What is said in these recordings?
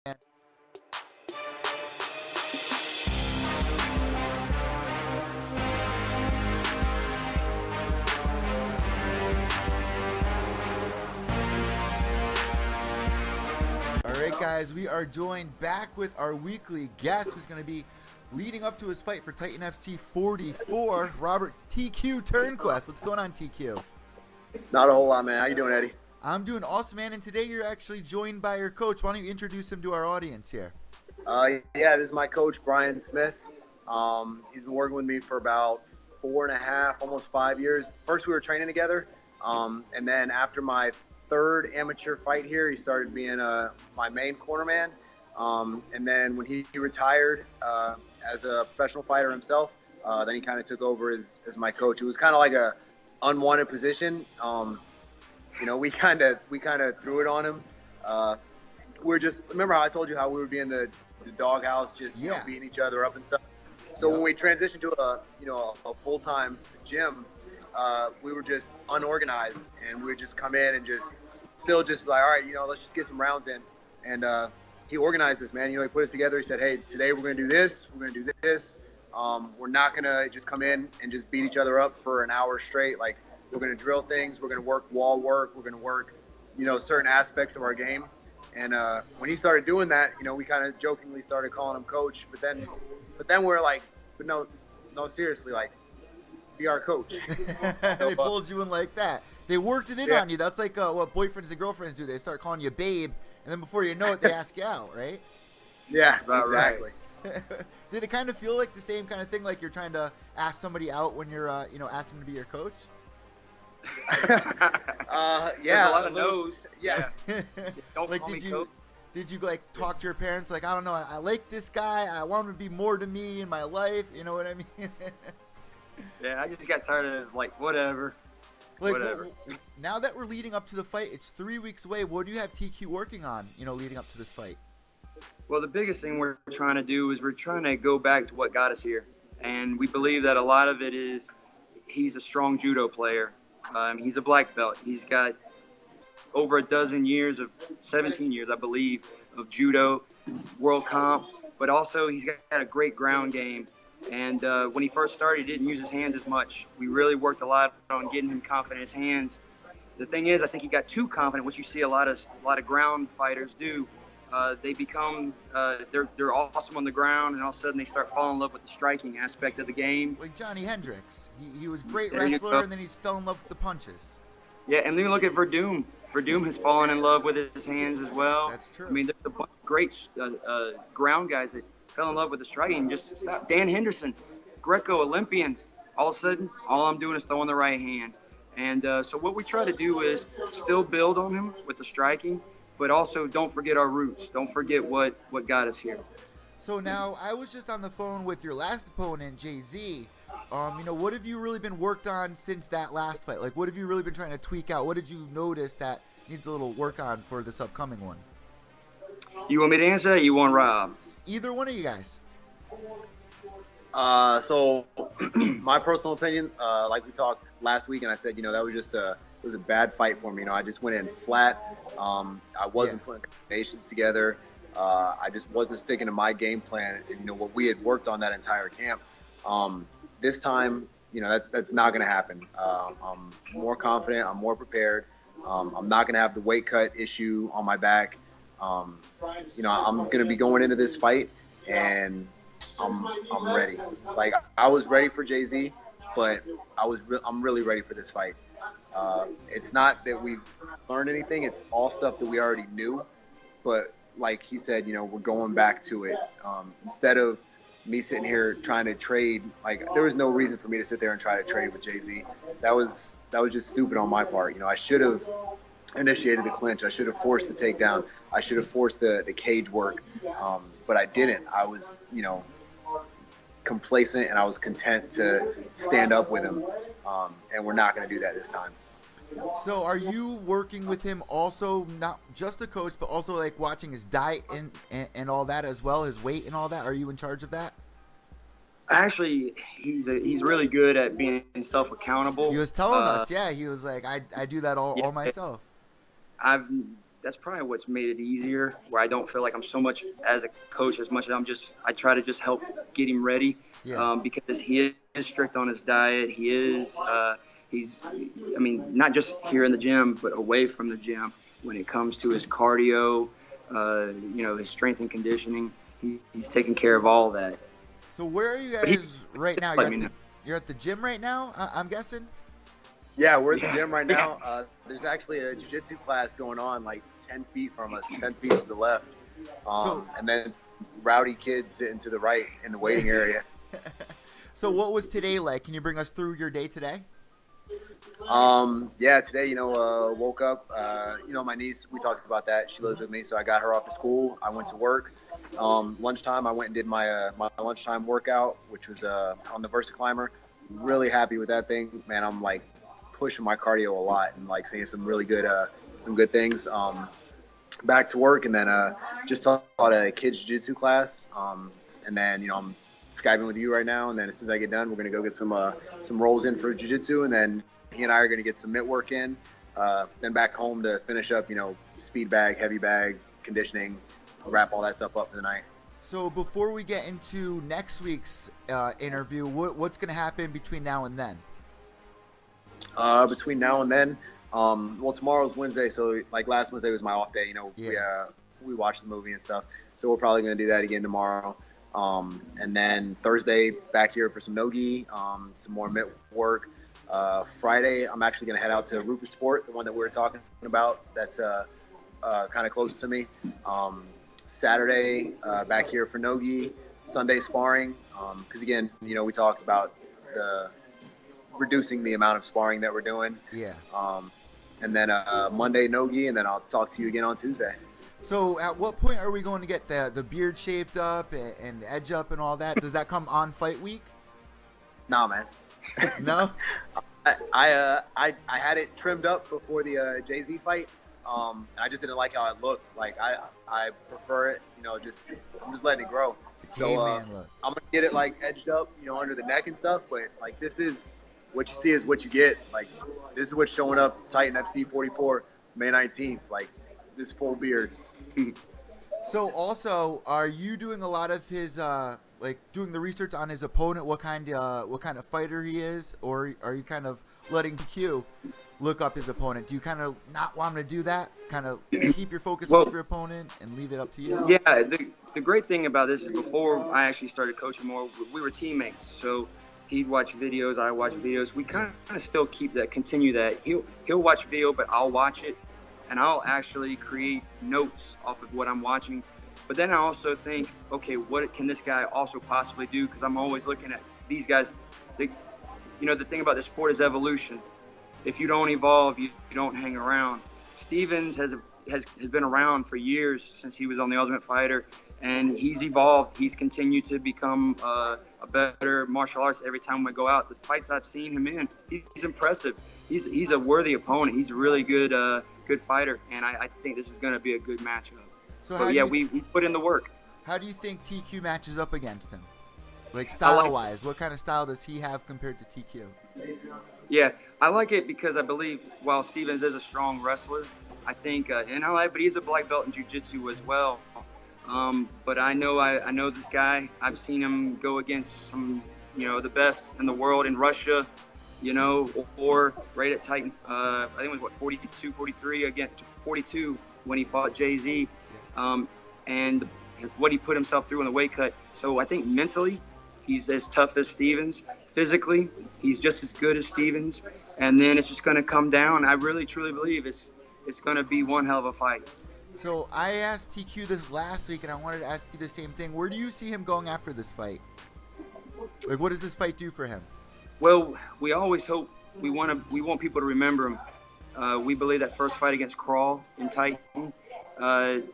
Alright guys, we are joined back with our weekly guest who's going to be leading up to his fight for Titan FC 44, Robert TQ Turnquest. What's going on, TQ? Not a whole lot, man. How you doing, Eddie? I'm doing awesome, man, and today you're actually joined by your coach. Why don't you introduce him to our audience here? Yeah, this is my coach, Brian Smith. He's been working with me for about 4.5, almost 5 years. First, we were training together, and then after my third amateur fight here, he started being my main corner man. And then when he retired as a professional fighter himself, then he kind of took over as my coach. It was kind of like a unwanted position. We kind of threw it on him. We're just, remember how I told you how we would be in the doghouse, just beating each other up and stuff. So when we transitioned to a full-time gym, we were just unorganized, and we would just come in and just be like, all right, let's just get some rounds in. And he organized this, man. He put us together. He said, hey, today we're going to do this. We're going to do this. We're not going to just come in and just beat each other up for an hour straight. Like, we're going to drill things. We're going to work wall work. We're going to work, certain aspects of our game. And when he started doing that, we kind of jokingly started calling him coach. But then we're like, but no, seriously, like, be our coach. They pulled you in like that. They worked it in on you. That's like what boyfriends and girlfriends do. They start calling you babe, and then before you know it, they ask you out, right? Yeah, exactly. Right. Did it kind of feel like the same kind of thing, like you're trying to ask somebody out when you're, ask them to be your coach? Yeah. There's a lot of no's. Yeah. Don't like, call me coach. Did you like talk to your parents like, I don't know, I like this guy, I want him to be more to me in my life, you know what I mean? Yeah, I just got tired of whatever. Like, whatever. Now that we're leading up to the fight, it's 3 weeks away. What do you have TQ working on, leading up to this fight? Well, the biggest thing we're trying to do is we're trying to go back to what got us here. And we believe that a lot of it is he's a strong judo player. He's a black belt. He's got over a dozen years 17 years, I believe, of judo, world comp. But also he's got a great ground game. And when he first started, he didn't use his hands as much. We really worked a lot on getting him confident in his hands. The thing is, I think he got too confident, which you see a lot of ground fighters do. They become they're awesome on the ground, and all of a sudden they start falling in love with the striking aspect of the game. Like Johnny Hendricks, he was a great wrestler, and then he's fell in love with the punches. Yeah, and then you look at Verdum. Verdum has fallen in love with his hands as well. That's true. I mean, there's a bunch of great ground guys that fell in love with the striking. Just stop. Dan Henderson, Greco Olympian. All of a sudden, all I'm doing is throwing the right hand. And so what we try to do is still build on him with the striking, but also don't forget our roots. Don't forget what got us here. So now, I was just on the phone with your last opponent, Jay-Z. What have you really been worked on since that last fight? Like, what have you really been trying to tweak out? What did you notice that needs a little work on for this upcoming one? You want me to answer that, or you want Rob? Either one of you guys. So my personal opinion, like we talked last week, and I said, that was just it was a bad fight for me. I just went in flat. I wasn't putting combinations together. I just wasn't sticking to my game plan and what we had worked on that entire camp. This time, that's not going to happen. I'm more confident. I'm more prepared. I'm not going to have the weight cut issue on my back. I'm going to be going into this fight, and I'm ready. Like, I was ready for Jay-Z, but I'm really ready for this fight. It's not that we've learned anything. It's all stuff that we already knew. But like he said, we're going back to it. Instead of me sitting here trying to trade, like, there was no reason for me to sit there and try to trade with Jay-Z. That was just stupid on my part. I should have initiated the clinch. I should have forced the takedown. I should have forced the cage work. But I didn't. I was, complacent, and I was content to stand up with him. And we're not going to do that this time. So are you working with him also, not just a coach, but also like watching his diet and all that as well, his weight and all that? Are you in charge of that? Actually, he's really good at being self-accountable. He was telling us, he was like, I do that all myself. that's probably what's made it easier, where I don't feel like I'm so much as a coach as much as I try to just help get him ready. Yeah. Because he is strict on his diet. He is, not just here in the gym, but away from the gym when it comes to his cardio, his strength and conditioning. He's taking care of all that. So where are you guys right now? You're at the gym right now, I'm guessing? Yeah, we're at the gym right now. There's actually a jiu-jitsu class going on like 10 feet from us, 10 feet to the left. And then rowdy kids sitting to the right in the waiting area. So what was today like? Can you bring us through your day today? Today, woke up, my niece, we talked about that. She lives with me, so I got her off to school. I went to work. Lunchtime, I went and did my lunchtime workout, which was on the Versa Climber. Really happy with that thing, man. I'm like pushing my cardio a lot and like seeing some really good, some good things. Back to work, and then just taught a kids jiu-jitsu class. And then I'm Skyping with you right now, and then as soon as I get done, we're gonna go get some rolls in for jiu-jitsu, and then he and I are gonna get some mitt work in. Then back home to finish up, speed bag, heavy bag, conditioning, wrap all that stuff up for the night. So before we get into next week's interview, what's gonna happen between now and then? Between now and then, tomorrow's Wednesday, so like last Wednesday was my off day. We watched the movie and stuff, so we're probably gonna do that again tomorrow. And then Thursday back here for some no-gi, some more mitt work. Friday, I'm actually going to head out to Rufus Sport, the one that we were talking about. That's kind of close to me. Saturday, back here for no-gi. Sunday sparring. Because again, we talked about reducing the amount of sparring that we're doing. Yeah. And then Monday no-gi, and then I'll talk to you again on Tuesday. So at what point are we going to get the beard shaped up and edge up and all that? Does that come on fight week? Nah, man. No? I had it trimmed up before the Jay-Z fight. I just didn't like how it looked. Like I prefer it, I'm just letting it grow. So hey, man, look. I'm gonna get it like edged up, under the neck and stuff. But like this is what you see is what you get. Like this is what's showing up Titan FC 44 May 19th. Like this full beard. So also, are you doing a lot of his doing the research on his opponent, what kind of fighter he is, or are you kind of letting TQ look up his opponent? Do you kind of not want him to do that? Kind of keep your focus on your opponent and leave it up to you? Yeah, the great thing about this is before I actually started coaching more, we were teammates. So he'd watch videos, I watch videos. We kind of still continue that. He'll watch video, but I'll watch it. And I'll actually create notes off of what I'm watching. But then I also think, okay, what can this guy also possibly do? Because I'm always looking at these guys. The thing about this sport is evolution. If you don't evolve, you don't hang around. Stevens has been around for years since he was on The Ultimate Fighter, and he's evolved. He's continued to become a better martial artist every time we go out. The fights I've seen him in, he's impressive. He's a worthy opponent. He's a really good fighter, and I think this is going to be a good matchup. So we put in the work. How do you think TQ matches up against him? Like style-wise, what kind of style does he have compared to TQ? Yeah, I like it because I believe while Stevens is a strong wrestler, I think, but he's a black belt in jiu-jitsu as well. But I know this guy. I've seen him go against some, the best in the world in Russia. Or right at Titan, I think it was 42, 43 against 42 when he fought Jay-Z, and what he put himself through in the weight cut. So I think mentally, he's as tough as Stevens. Physically, he's just as good as Stevens. And then it's just going to come down. I really, truly believe it's going to be one hell of a fight. So I asked TQ this last week, and I wanted to ask you the same thing. Where do you see him going after this fight? Like, what does this fight do for him? Well, we always hope we want people to remember him. We believe that first fight against Crawl in Titan,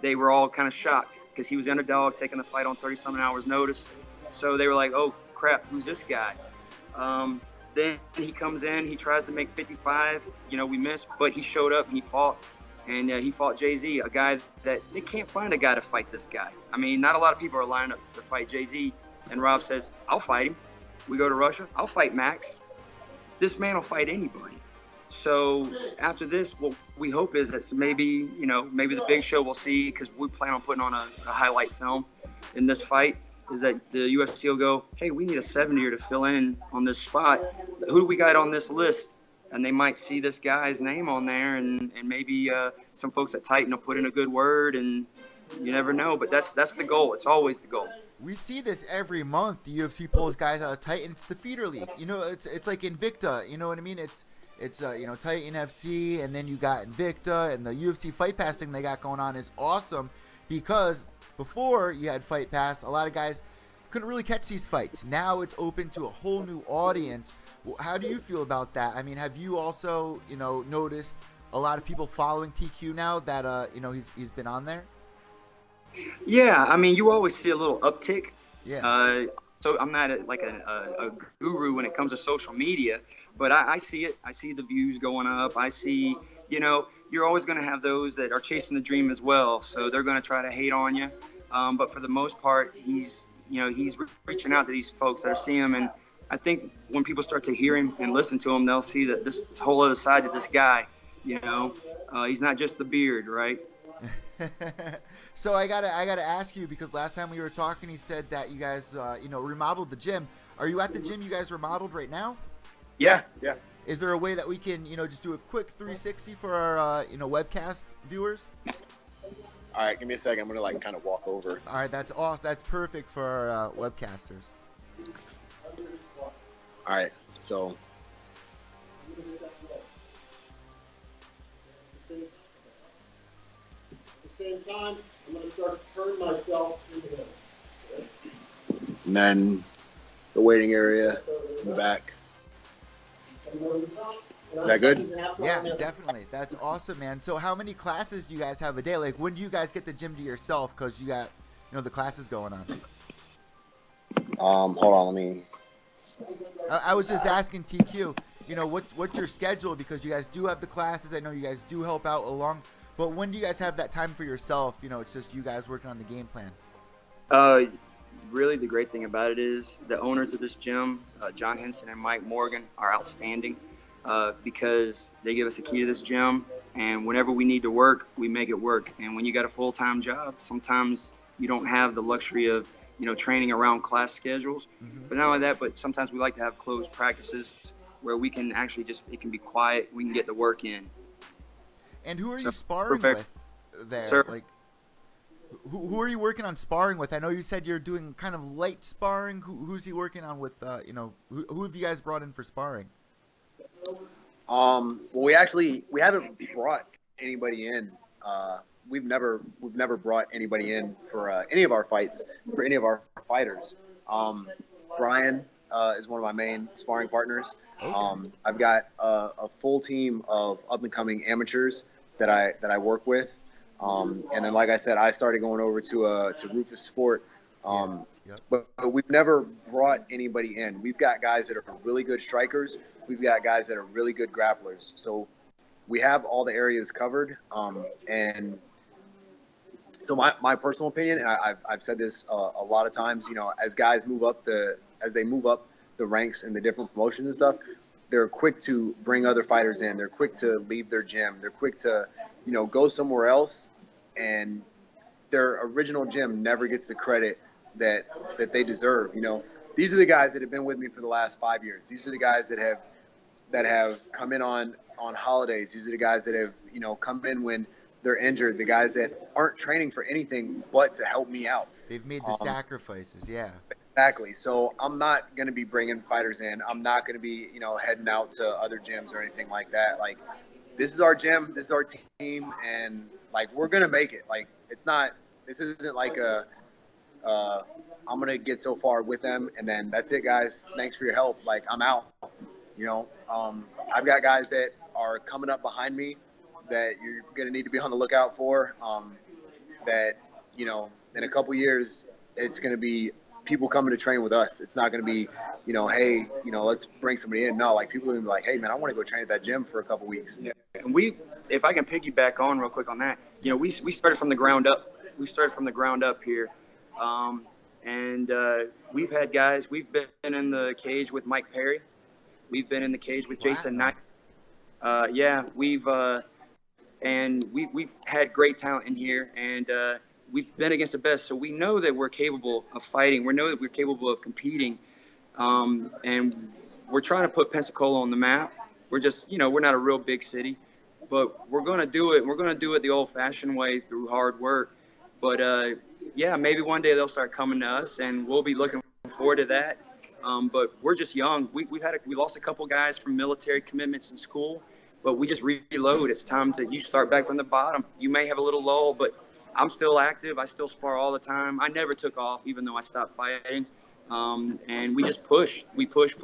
they were all kind of shocked because he was the underdog taking the fight on 30-something hours notice. So they were like, oh, crap, who's this guy? Then he comes in, he tries to make 55. We missed, but he showed up and he fought. And he fought Jay-Z, a guy that they can't find a guy to fight this guy. I mean, not a lot of people are lining up to fight Jay-Z. And Rob says, I'll fight him. We go to Russia, I'll fight Max. This man will fight anybody. So after this, what we hope is that maybe, maybe the big show we'll see, because we plan on putting on a highlight film in this fight, is that the UFC will go, hey, we need a 70er to fill in on this spot. Who do we got on this list? And they might see this guy's name on there, and maybe some folks at Titan will put in a good word, and you never know. But that's the goal. It's always the goal. We see this every month. The UFC pulls guys out of Titan. It's the feeder league. It's like Invicta. You know what I mean? It's Titan FC, and then you got Invicta, and the UFC Fight Pass thing they got going on is awesome, because before you had Fight Pass, a lot of guys couldn't really catch these fights. Now it's open to a whole new audience. How do you feel about that? I mean, have you also, noticed a lot of people following TQ now that, he's been on there? Yeah, I mean, you always see a little uptick. Yeah. So I'm not a guru when it comes to social media, but I see it. I see the views going up. I see, you're always going to have those that are chasing the dream as well. So they're going to try to hate on you. But for the most part, he's reaching out to these folks that are seeing him. And I think when people start to hear him and listen to him, they'll see that this whole other side of this guy, he's not just the beard, right? So I gotta ask you, because last time we were talking, he said that you guys, remodeled the gym. Are you at the gym you guys remodeled right now? Yeah. Is there a way that we can, just do a quick 360 for our, webcast viewers? All right, give me a second. I'm gonna kind of walk over. All right, that's awesome. That's perfect for our webcasters. All right, so. At the same time, I'm going to start to turn myself into the And then the waiting area in the back. Is that good? Yeah, definitely. That's awesome, man. So how many classes do you guys have a day? Like, when do you guys get the gym to yourself? Because you got, the classes going on. Hold on, let me. I was just asking TQ, what's your schedule? Because you guys do have the classes. I know you guys do help out along. But when do you guys have that time for yourself? It's just you guys working on the game plan. Really, the great thing about it is the owners of this gym, John Henson and Mike Morgan, are outstanding because they give us a key to this gym. And whenever we need to work, we make it work. And when you got a full-time job, sometimes you don't have the luxury of, training around class schedules. Mm-hmm. But not only that, but sometimes we like to have closed practices where we can actually it can be quiet. We can get the work in. And who are you sparring with there? Sir? Like, who are you working on sparring with? I know you said you're doing kind of light sparring. Who's he working on with? Who have you guys brought in for sparring? Well, we haven't brought anybody in. We've never brought anybody in for any of our fights, for any of our fighters. Brian is one of my main sparring partners. Okay. I've got a full team of up and coming amateurs that I work with. And then, like I said, I started going over to Rufus Sport. But we've never brought anybody in. We've got guys that are really good strikers. We've got guys that are really good grapplers. So we have all the areas covered. And so my personal opinion, and I've said this a lot of times, as guys move up the ranks in the different promotions and stuff, they're quick to bring other fighters in. They're quick to leave their gym. They're quick to, go somewhere else, and their original gym never gets the credit that they deserve. These are the guys that have been with me for the last 5 years. These are the guys that have come in on holidays. These are the guys that have, come in when they're injured. The guys that aren't training for anything but to help me out. They've made the sacrifices, yeah. Exactly. So I'm not going to be bringing fighters in. I'm not going to be, heading out to other gyms or anything like that. Like, this is our gym. This is our team. And, we're going to make it. This isn't like I'm going to get so far with them, and then that's it, guys. Thanks for your help. I'm out. I've got guys that are coming up behind me that you're going to need to be on the lookout for, that, in a couple years, it's going to be people coming to train with us. It's not going to be, hey, let's bring somebody in. No, people are going to be like, hey, man, I want to go train at that gym for a couple weeks. Yeah. And if I can piggyback on real quick on that, we started from the ground up. We started from the ground up here. And we've had guys, we've been in the cage with Mike Perry. We've been in the cage with Jason Knight. Yeah, we've had great talent in here, and we've been against the best, so we know that we're capable of fighting. We know that we're capable of competing, and we're trying to put Pensacola on the map. We're just, we're not a real big city, but we're going to do it. We're going to do it the old-fashioned way through hard work. But yeah, maybe one day they'll start coming to us, and we'll be looking forward to that. But we're just young. We lost a couple guys from military commitments in school, but we just reload. It's time you start back from the bottom. You may have a little lull, but I'm still active. I still spar all the time. I never took off, even though I stopped fighting. And we just push. We push,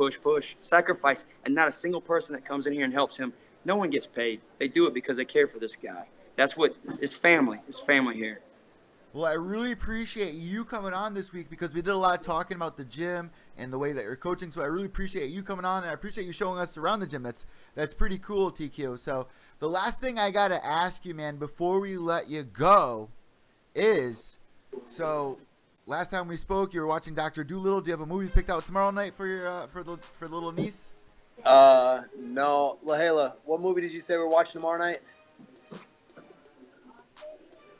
sacrifice. And not a single person that comes in here and helps him, no one gets paid. They do it because they care for this guy. That's what it's family. It's family here. Well, I really appreciate you coming on this week because we did a lot of talking about the gym and the way that you're coaching. So I really appreciate you coming on, and I appreciate you showing us around the gym. That's pretty cool, TQ. So the last thing I got to ask you, man, before we let you go is, so last time we spoke, you were watching Dr. Dolittle. Do you have a movie picked out tomorrow night for your for the little niece? No. Lahela, what movie did you say we're watching tomorrow night?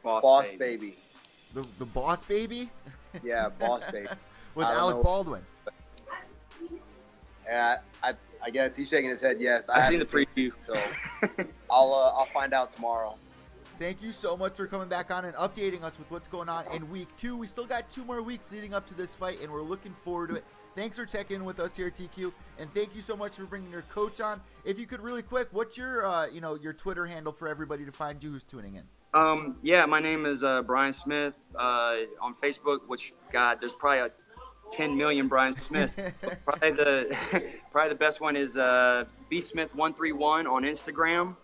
Boss Baby. The Boss Baby? Yeah, Boss Baby. With Alec Baldwin. Yeah, I guess he's shaking his head yes. I've seen the preview. So I'll find out tomorrow. Thank you so much for coming back on and updating us with what's going on in week 2. We still got 2 more weeks leading up to this fight, and we're looking forward to it. Thanks for checking in with us here at TQ, and thank you so much for bringing your coach on. If you could really quick, what's your your Twitter handle for everybody to find you who's tuning in? Yeah, my name is Brian Smith on Facebook, which, God, there's probably 10 million Brian Smiths. probably the best one is bsmith131 on Instagram.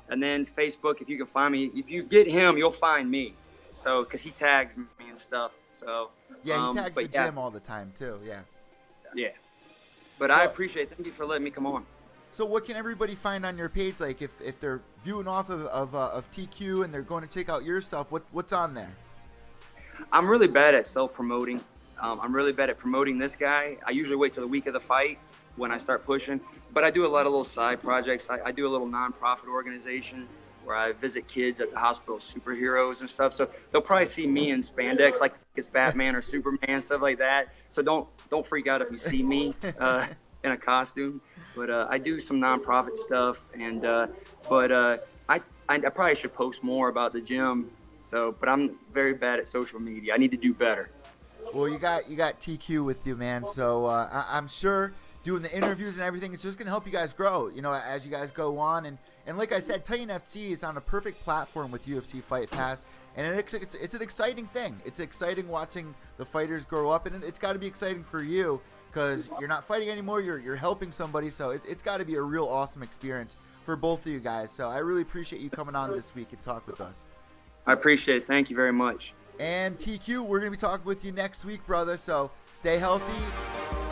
And then Facebook, if you can find me. If you get him, you'll find me. So, because he tags me and stuff. So yeah, he tags the gym all the time too. Yeah. Yeah. But I appreciate it. Thank you for letting me come on. So what can everybody find on your page? Like if they're viewing off of TQ and they're going to check out your stuff, what's on there? I'm really bad at self-promoting. I'm really bad at promoting this guy. I usually wait till the week of the fight when I start pushing. But I do a lot of little side projects. I do a little nonprofit organization where I visit kids at the hospital, superheroes and stuff. So they'll probably see me in spandex like it's Batman or Superman, stuff like that. So don't freak out if you see me in a costume. But I do some nonprofit stuff, and I probably should post more about the gym. But I'm very bad at social media. I need to do better. Well, you got TQ with you, man. So I'm sure doing the interviews and everything, it's just going to help you guys grow, as you guys go on. And like I said, Titan FC is on a perfect platform with UFC Fight Pass, and it's an exciting thing. It's exciting watching the fighters grow up, and it's got to be exciting for you because you're not fighting anymore. You're helping somebody, so it's got to be a real awesome experience for both of you guys. So I really appreciate you coming on this week and talk with us. I appreciate it. Thank you very much. And TQ, we're going to be talking with you next week, brother. So stay healthy.